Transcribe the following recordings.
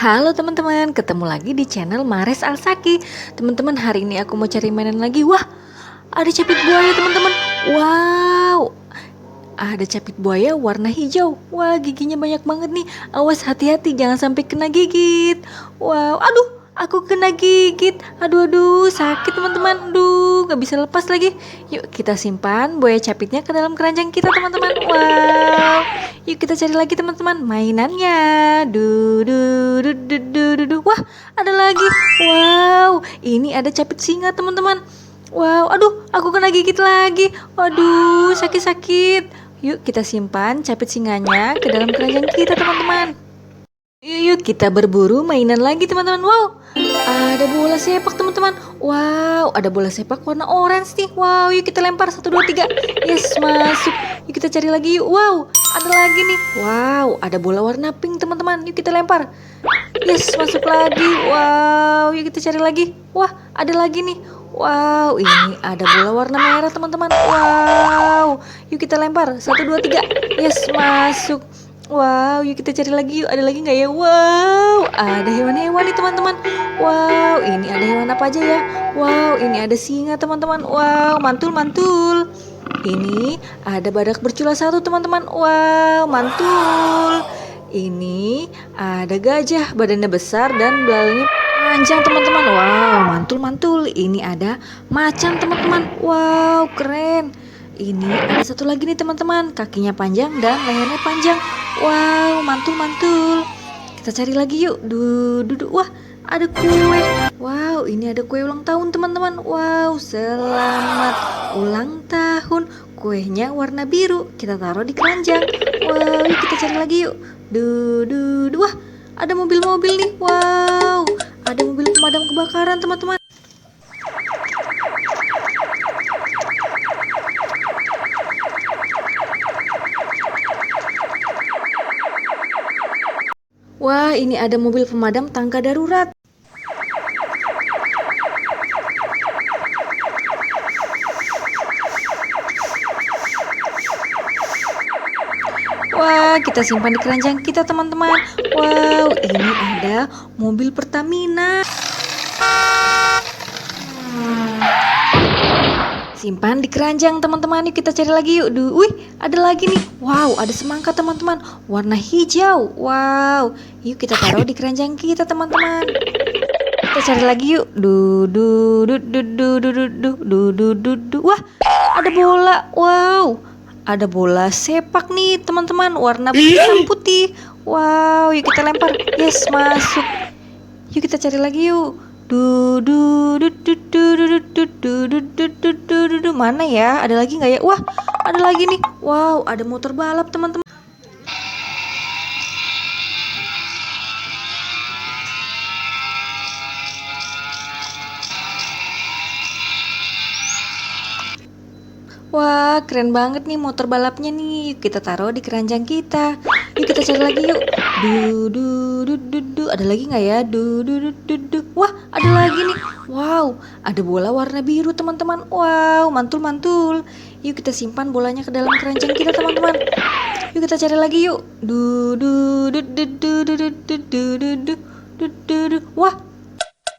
Halo teman-teman, ketemu lagi di channel Mares Alsaki. Teman-teman, hari ini aku mau cari mainan lagi. Wah, ada capit buaya teman-teman. Wow, ada capit buaya warna hijau. Wah, giginya banyak banget nih. Awas, hati-hati jangan sampai kena gigit. Wow, aduh, aku kena gigit. Aduh, aduh, sakit teman-teman. Aduh, gak bisa lepas lagi. Yuk kita simpan buaya capitnya ke dalam keranjang kita teman-teman. Wow, yuk kita cari lagi teman-teman mainannya. Wah, ada lagi. Wow, ini ada capit singa teman-teman. Wow, aduh, aku kena gigit lagi. Waduh, sakit-sakit. Yuk kita simpan capit singanya ke dalam keranjang kita teman-teman. Yuk kita berburu mainan lagi teman-teman. Wow, ada bola sepak teman-teman. Wow, ada bola sepak warna orange nih. Wow, yuk kita lempar 1, 2, 3. Yes, masuk. Yuk kita cari lagi yuk. Wow, ada lagi nih. Wow, ada bola warna pink teman-teman. Yuk kita lempar. Yes, masuk lagi. Wow, yuk kita cari lagi. Wah, ada lagi nih. Wow, ini ada bola warna merah teman-teman. Wow, yuk kita lempar 1, 2, 3. Yes, masuk. Wow, yuk kita cari lagi yuk. Ada lagi nggak ya? Wow, ada hewan-hewan nih teman-teman. Wow, ini ada hewan apa aja ya? Wow, ini ada singa teman-teman. Wow, mantul-mantul. Ini ada badak bercula satu teman-teman. Wow, mantul. Ini ada gajah, badannya besar dan belalainya panjang teman-teman. Wow, mantul-mantul. Ini ada macan teman-teman. Wow, keren. Ini ada satu lagi nih teman-teman, kakinya panjang dan lehernya panjang. Wow, mantul-mantul. Kita cari lagi yuk. Duduk. Wah, ada kue. Wow, ini ada kue ulang tahun teman-teman. Wow, selamat ulang tahun. Kuenya warna biru. Kita taruh di keranjang. Wow, yuk kita cari lagi yuk. Wah, ada mobil-mobil nih. Wow, ada mobil pemadam kebakaran teman-teman. Wah, ini ada mobil pemadam tangga darurat. Wah, kita simpan di keranjang kita teman-teman. Wow, ini ada mobil Pertamina. Simpan di keranjang teman-teman. Yuk kita cari lagi yuk. Wih, ada lagi nih. Wow, ada semangka teman-teman, warna hijau. Wow, yuk kita taruh di keranjang kita teman-teman. Kita cari lagi yuk. Wah, ada bola. Wow, ada bola sepak nih teman-teman, warna hitam putih. Wow, yuk kita lempar. Yes, masuk. Yuk kita cari lagi yuk. Mana ya? Ada lagi nggak ya? Wah, ada lagi nih. Wow, ada motor balap teman-teman. Wah, keren banget nih motor balapnya nih. Yuk kita taruh di keranjang kita. Yuk kita cari lagi yuk. Ada lagi nggak ya? Wah, ada lagi nih. Wow, ada bola warna biru teman-teman. Wow, mantul-mantul. Yuk kita simpan bolanya ke dalam keranjang kita teman-teman. Yuk kita cari lagi yuk. Wah,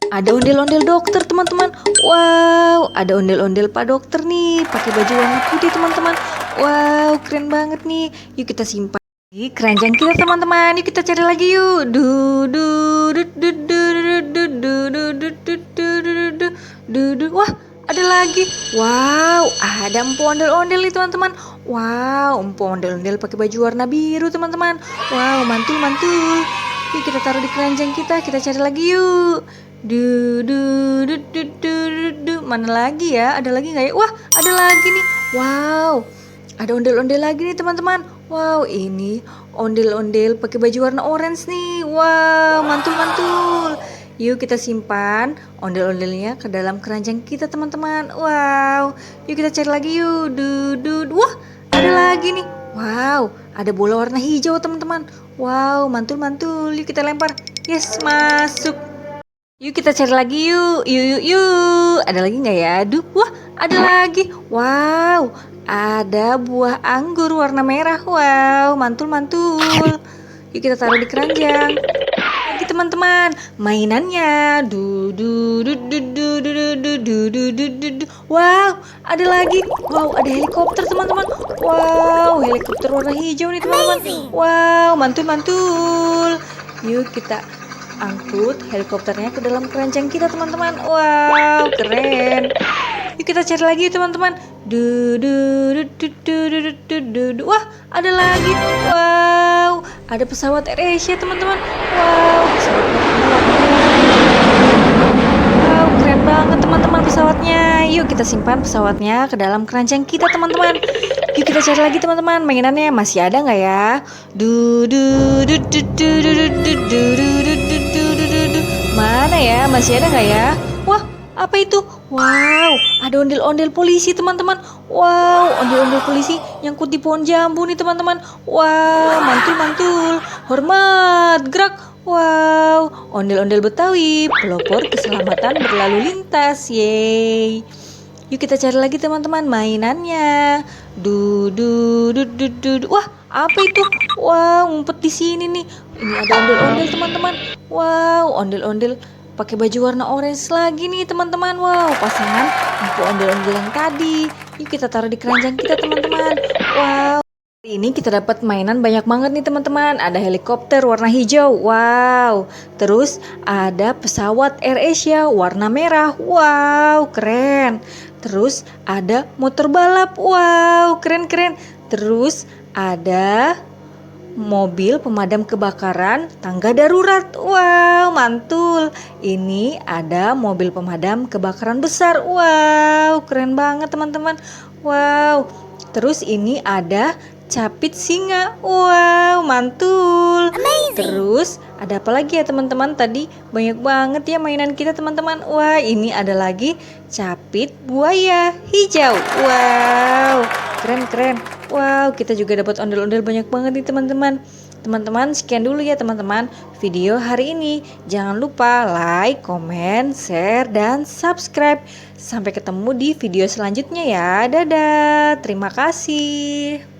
ada ondel-ondel dokter teman-teman. Wow, ada ondel-ondel Pak Dokter nih, pakai baju warna putih teman-teman. Wow, keren banget nih. Yuk kita simpan di keranjang kita teman-teman. Yuk kita cari lagi yuk. Wah, ada lagi. Wow, ada empu ondel-ondel nih teman-teman. Wow, empu ondel-ondel pakai baju warna biru teman-teman. Wow, mantul-mantul. Yuk kita taruh di keranjang kita cari lagi yuk. Mana lagi ya? Ada lagi nggak ya? Wah, ada lagi nih. Wow, ada ondel-ondel lagi nih teman-teman. Wow, ini ondel-ondel pakai baju warna orange nih. Wow, mantul-mantul. Yuk kita simpan ondel-ondelnya ke dalam keranjang kita teman-teman. Wow, yuk kita cari lagi yuk. Wah, ada lagi nih. Wow, ada bola warna hijau teman-teman. Wow, mantul-mantul. Yuk kita lempar. Yes, masuk. Yuk kita cari lagi yuk. Yuk. Ada lagi nggak ya? Aduh, wah, ada lagi. Wow, ada buah anggur warna merah. Wow, mantul-mantul. Yuk kita taruh di keranjang. lagi teman-teman mainannya. Du du du du du du du du du du du du. Wow, ada lagi. Wow, ada helikopter teman-teman. Wow, helikopter warna hijau nih teman-teman. Wow, mantul-mantul. Yuk kita angkut helikopternya ke dalam keranjang kita teman-teman. Wow, keren. Yuk kita cari lagi teman-teman. Du du du du du du du du du. Wah, ada lagi. Wow, ada pesawat AirAsia teman-teman. Wow, pesawatnya wow, keren banget teman-teman pesawatnya. Yuk kita simpan pesawatnya ke dalam keranjang kita teman-teman. Yuk kita cari lagi teman-teman mainannya masih ada nggak ya? Du du du du du du du du du du du du du. Mana ya? Masih ada nggak ya? Wah, apa itu? Wow, ada ondel-ondel polisi teman-teman. Wow, ondel-ondel polisi nyangkut di pohon jambu nih teman-teman. Wow, mantul-mantul. Hormat, gerak. Wow, ondel-ondel Betawi, pelopor keselamatan berlalu lintas. Yeay. Yuk kita cari lagi teman-teman mainannya. Du du du du du. Wah, apa itu? Wow, ngumpet di sini nih. Ini ada ondel-ondel teman-teman. Wow, ondel-ondel pakai baju warna orange lagi nih teman-teman. Wow, pasangan untuk ondel-ondel yang tadi. Yuk kita taruh di keranjang kita teman-teman. Wow, hari ini kita dapat mainan banyak banget nih teman-teman. Ada helikopter warna hijau. Wow, terus ada pesawat AirAsia warna merah. Wow, keren. Terus ada motor balap. Wow, keren-keren. Terus ada mobil pemadam kebakaran tangga darurat. Wow, mantul. Ini ada mobil pemadam kebakaran besar. Wow, keren banget teman-teman. Wow. Terus ini ada capit singa. Wow, mantul. Amazing. Terus ada apa lagi ya teman-teman? Tadi banyak banget ya mainan kita teman-teman. Wah, ini ada lagi capit buaya hijau. Wow, keren-keren. Wow, kita juga dapat ondel-ondel banyak banget nih teman-teman. Teman-teman, sekian dulu ya teman-teman video hari ini. Jangan lupa like, komen, share, dan subscribe. Sampai ketemu di video selanjutnya ya. Dadah, terima kasih.